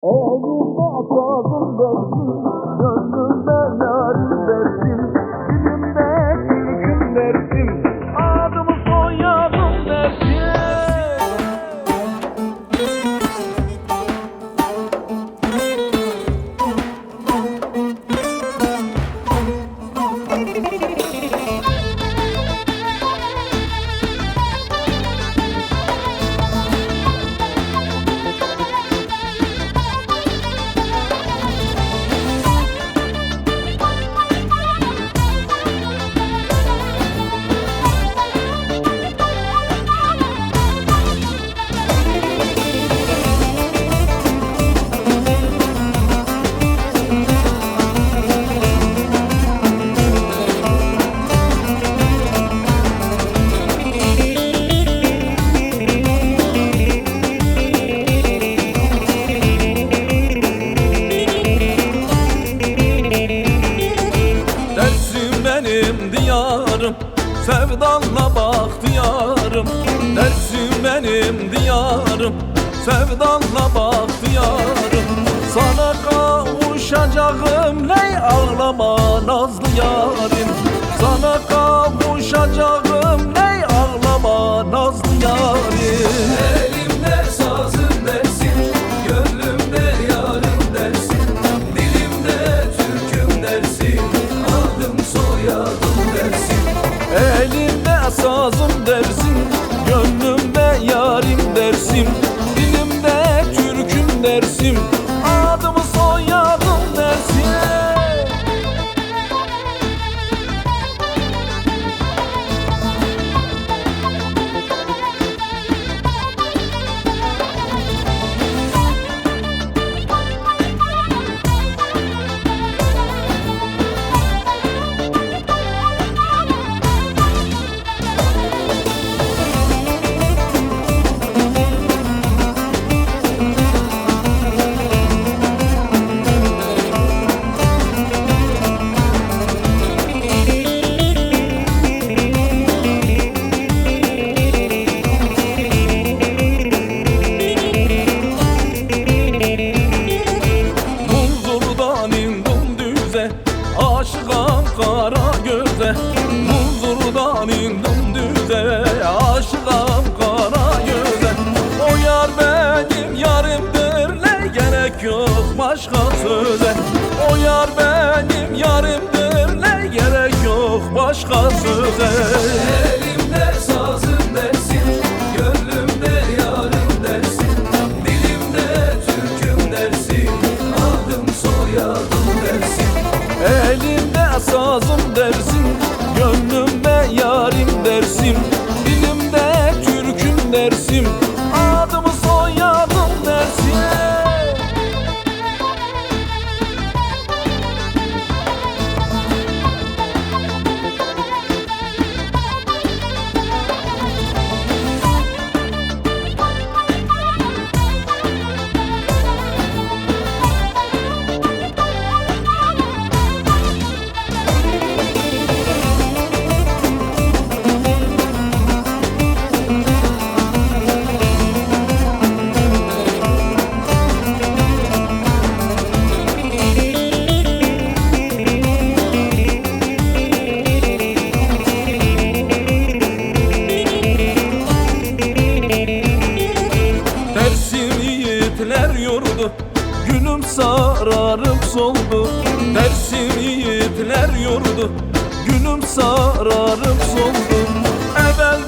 Elimde sazım dersim, gönlümde yarim dersim, dilimde türküm dersim, adımı soyadım dersim. Benim diyarım, sevdanla bahtiyarım. Dersim benim diyarım, sevdanla bahtiyarım. Sana kavuşacağım ney ağlama nazlı yarim. Sana kavuşacağım ney ağlama nazlı yarim. Elimde sazım dersin, gönlümde yarım dersin, dilimde türküm dersin, adım soyadım dersin. Elimde sazım dersin, gönlümde yarim dersim, dilimde türküm dersim, adımı soyadım dersin. Aşıkam kara göze, Munzur'dan indim düze. Aşıkam kara göze, o yar benim yarimdir, ne gerek yok başka söze. O yar benim yarimdir, ne gerek yok başka söze. Elimde sazım dersin, gönlümde yarım dersin, dilimde türküm dersin, adım soyadım dersin. Elimde sazım dersin, gönlümde yarim dersim, dilimde türküm dersim, adımı soyadım dersin. Yurdu, günüm sararıp soldu. Dersim yiğitler yurdu, günüm sararıp soldu. Evvel